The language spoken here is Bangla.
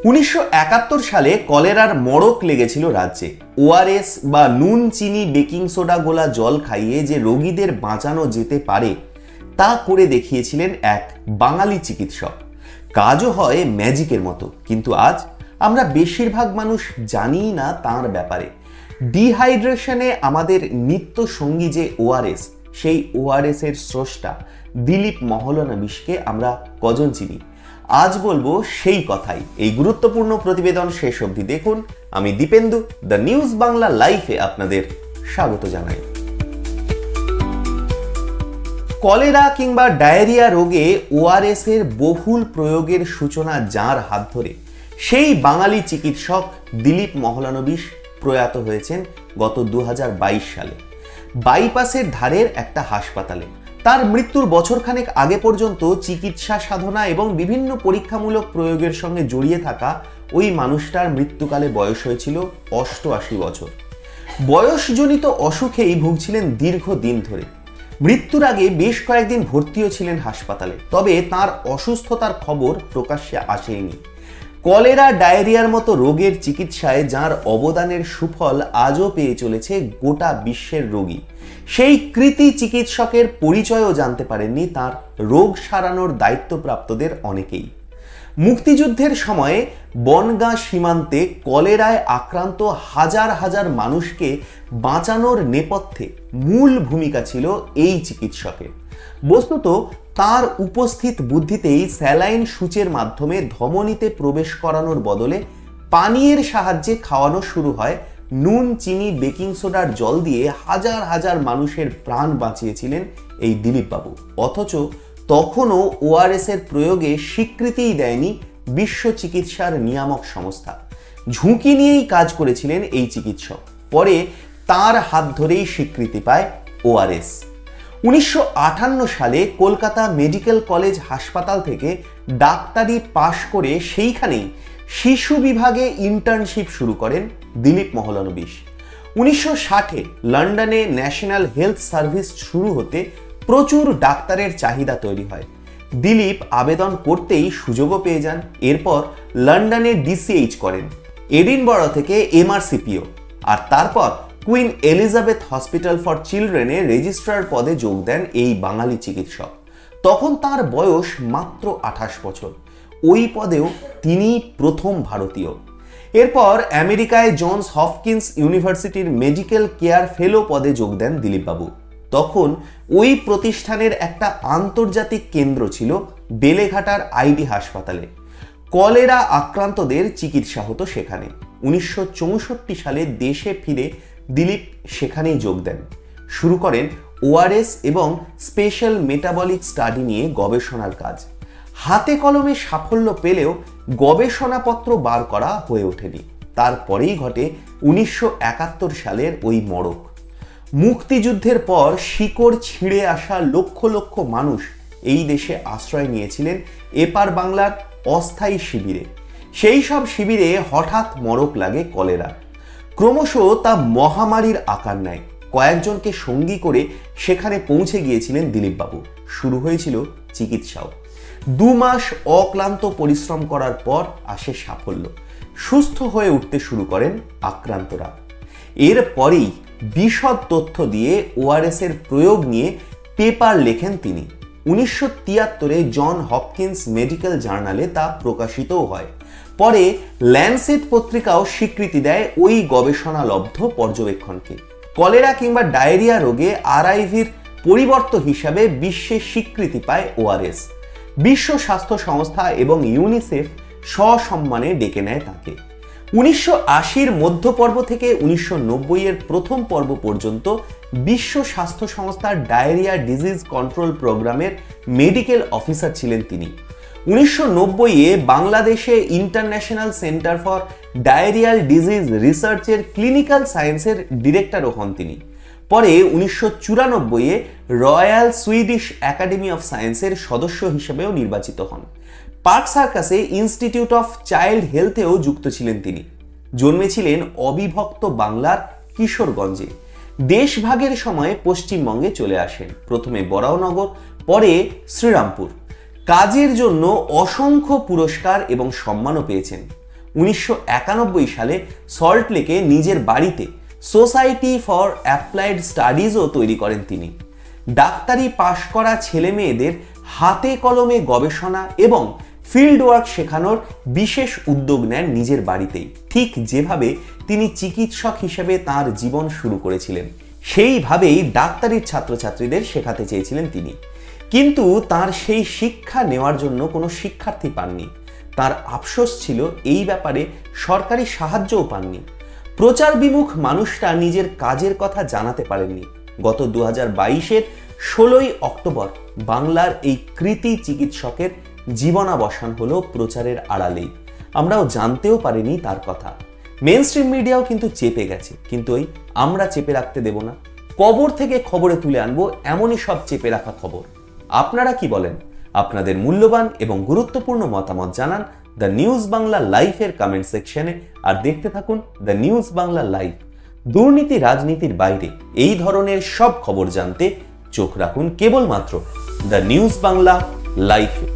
1971 সালে কলেরার মড়ক লেগেছিল রাজ্যে। ওআরএস বা নুন চিনি বেকিং সোডা গোলা জল খাইয়ে যে রোগীদের বাঁচানো যেতে পারে তা করে দেখিয়েছিলেন এক বাঙালি চিকিৎসক। কাজও হয় ম্যাজিকের মতো। কিন্তু আজ আমরা বেশিরভাগ মানুষ জানি না তার ব্যাপারে। ডিহাইড্রেশনে আমাদের নিত্য সঙ্গী যে ওআরএস, সেই ওআরএস এর স্রষ্টা দিলীপ মহলানবিশকে আমরা কজন চিনি? আজ বলবো সেই কথাই। এই গুরুত্বপূর্ণ প্রতিবেদন শেষ অবধি দেখুন। আমি দীপেন্দু, দ্য নিউজ বাংলা লাইফে আপনাদের স্বাগত জানাই। কলেরা কিংবা ডায়রিয়া রোগে ওআরএস এর বহুল প্রয়োগের সূচনা যার হাত ধরে, সেই বাঙালি চিকিৎসক দিলীপ মহলানবিশ প্রয়াত হয়েছেন গত 2022 সালে বাইপাসের ধারের একটা হাসপাতালে। তার মৃত্যুর বছরখানেক আগে পর্যন্ত চিকিৎসা সাধনা এবং বিভিন্ন পরীক্ষামূলক প্রয়োগের সঙ্গে জড়িয়ে থাকা ওই মানুষটার মৃত্যুকালে বয়স হয়েছিল 88 বছর। বয়সজনিত অসুখেই ভুগছিলেন দীর্ঘদিন ধরে। মৃত্যুর আগে বেশ কয়েকদিন ভর্তিও ছিলেন হাসপাতালে, তবে তার অসুস্থতার খবর প্রকাশ্যে আসেনি। কলেরা ডায়রিয়ার মতো রোগের চিকিৎসায় যার অবদানের সুফল আজও পেয়ে চলেছে গোটা বিশ্বের রোগী, সেই কৃতি চিকিৎসকের পরিচয়ও জানতে পারেননি তার রোগ সারানোর দায়িত্বপ্রাপ্তদের অনেকেই। মুক্তিযুদ্ধের সময়ে বনগাঁ সীমান্তে কলেরায় আক্রান্ত হাজার হাজার মানুষকে বাঁচানোর নেপথ্যে মূল ভূমিকা ছিল এই চিকিৎসকের। বস্তুত তার উপস্থিত বুদ্ধিতেই স্যালাইন সূচের মাধ্যমে ধমনীতে প্রবেশ করানোর বদলে পানীয়ের সাহায্যে খাওয়ানো শুরু হয় নুন চিনি বেকিং সোডার জল দিয়ে হাজার হাজার মানুষের প্রাণ বাঁচিয়েছিলেন এই দিলীপবাবু। অথচ তখনও ওআরএস এর প্রয়োগে স্বীকৃতিই দেয়নি বিশ্ব চিকিৎসার নিয়ামক সংস্থা। ঝুঁকি নিয়েই কাজ করেছিলেন এই চিকিৎসক। পরে তার হাত ধরেই স্বীকৃতি পায় ওআরএস। 1958 সালে কলকাতা মেডিকেল কলেজ হাসপাতাল থেকে ডাক্তারি পাশ করে সেইখানেই শিশু বিভাগে ইন্টার্নশিপ শুরু করেন দিলীপ মহলানবিশ। 1960-এ লন্ডনে ন্যাশনাল হেলথ সার্ভিস শুরু হতে প্রচুর ডাক্তারের চাহিদা তৈরি হয়। দিলীপ আবেদন করতেই সুযোগও পেয়ে যান। এরপর লন্ডনে ডিসিএইচ করেন, এডিনবরা থেকে এমআরসিপিও, আর তারপর কুইন এলিজাবেথ হসপিটাল ফর চিলড্রেনে রেজিস্ট্রার পদে যোগ দেন এই বাঙালি চিকিৎসক। তখন তার বয়স মাত্র 28 বছর। ওই পদেও তিনি প্রথম ভারতীয়। এরপর আমেরিকায় জনস হপকিন্স ইউনিভার্সিটির মেডিকেল কেয়ার ফেলো পদে যোগ দেন দিলীপবাবু। তখন ওই প্রতিষ্ঠানের একটা আন্তর্জাতিক কেন্দ্র ছিল বেলেঘাটার আইডি হাসপাতালে। কলেরা আক্রান্তদের চিকিৎসা হতো সেখানে। 1964 সালে দেশে ফিরে দিলীপ সেখানেই যোগ দেন। শুরু করেন ওআরএস এবং স্পেশাল মেটাবলিক স্টাডি নিয়ে গবেষণার কাজ। হাতে কলমে সাফল্য পেলেও গবেষণাপত্র বার করা হয়ে ওঠেনি। তারপরেই ঘটে 1971 সালের ওই মড়ক। মুক্তিযুদ্ধের পর শিকড় ছিঁড়ে আসা লক্ষ লক্ষ মানুষ এই দেশে আশ্রয় নিয়েছিলেন এপার বাংলার অস্থায়ী শিবিরে। সেই সব শিবিরে হঠাৎ মড়ক লাগে কলেরা। ক্রমশ তা মহামারীর আকার নেয়। কয়েকজনকে সঙ্গী করে সেখানে পৌঁছে গিয়েছিলেন দিলীপবাবু। শুরু হয়েছিল চিকিৎসাও। 2 মাস অক্লান্ত পরিশ্রম করার পর আসে সাফল্য। সুস্থ হয়ে উঠতে শুরু করেন আক্রান্তরা। এরপরেই বিশদ তথ্য দিয়ে ওআরএস এর প্রয়োগ নিয়ে পেপার লেখেন তিনি। 1973-এ জন হপকিন্স মেডিকেল জার্নালে তা প্রকাশিতও হয়। পরে ল্যান্সেট পত্রিকাও স্বীকৃতি দেয় ওই গবেষণালব্ধ পর্যবেক্ষণকে। কলেরা কিংবা ডায়রিয়া রোগে আরআইভির পরিবর্ত হিসাবে বিশ্বে স্বীকৃতি পায় ওআরএস। বিশ্ব স্বাস্থ্য সংস্থা এবং ইউনিসেফ সসম্মানে ডেকে নেয় তাকে। 1980-র মধ্যপর্ব থেকে 1990-এর প্রথম পর্ব পর্যন্ত বিশ্ব স্বাস্থ্য সংস্থার ডায়রিয়া ডিজিজ কন্ট্রোল প্রোগ্রামের মেডিকেল অফিসার ছিলেন তিনি। 1990-এ বাংলাদেশে international centre for diarrhoeal disease রিসার্চের ক্লিনিক্যাল সায়েন্সের ডিরেক্টরও হন তিনি। পরে 1994-এ রয়্যাল সুইডিশ একাডেমি অফ সায়েন্সের সদস্য হিসেবেও নির্বাচিত হন। পার্ক সার্কাসে ইনস্টিটিউট অফ চাইল্ড হেলথেও যুক্ত ছিলেন তিনি। জন্মেছিলেন অবিভক্ত বাংলার কিশোরগঞ্জে। দেশভাগের সময় পশ্চিমবঙ্গে চলে আসেন, প্রথমে বরাহনগর, পরে শ্রীরামপুর। কাজের জন্য অসংখ্য পুরস্কার এবং সম্মানও পেয়েছেন। 1991 সালে সল্ট লেকে নিজের বাড়িতে সোসাইটি ফর অ্যাপ্লাইড স্টাডিজও তৈরি করেন তিনি। ডাক্তারি পাশ করা ছেলে মেয়েদের হাতে কলমে গবেষণা এবং ফিল্ড ওয়ার্ক শেখানোর বিশেষ উদ্যোগ নেন নিজের বাড়িতেই, ঠিক যেভাবে তিনি চিকিৎসক হিসেবে তার জীবন শুরু করেছিলেন সেইভাবেই ডাক্তারির ছাত্রছাত্রীদের শেখাতে চেয়েছিলেন তিনি। কিন্তু তার সেই শিক্ষা নেওয়ার জন্য কোনো শিক্ষার্থী পাননি। তার আফসোস ছিল এই ব্যাপারে সরকারি সাহায্যও পাননি। প্রচার বিমুখ মানুষরা নিজের কাজের কথা জানাতে পারেননি। গত 2022-এর 16ই অক্টোবর বাংলার এই কৃতি চিকিৎসকের জীবনাবসান হলো প্রচারের আড়ালেই। আমরাও জানতেও পারিনি তার কথা। মেইনস্ট্রিম মিডিয়াও কিন্তু চেপে গেছে, কিন্তু ওই আমরা চেপে রাখতে দেব না। কবর থেকে খবরে তুলে আনবো এমনই সব চেপে রাখা খবর। আপনারা কি বলেন? আপনাদের মূল্যবান এবং গুরুত্বপূর্ণ মতামত জানান দ্য নিউজ বাংলা লাইভের কমেন্ট সেকশনে। আর দেখতে থাকুন দ্য নিউজ বাংলা লাইভ। দুর্নীতি রাজনীতির বাইরে এই ধরনের সব খবর জানতে চোখ রাখুন কেবলমাত্র দ্য নিউজ বাংলা লাইভে।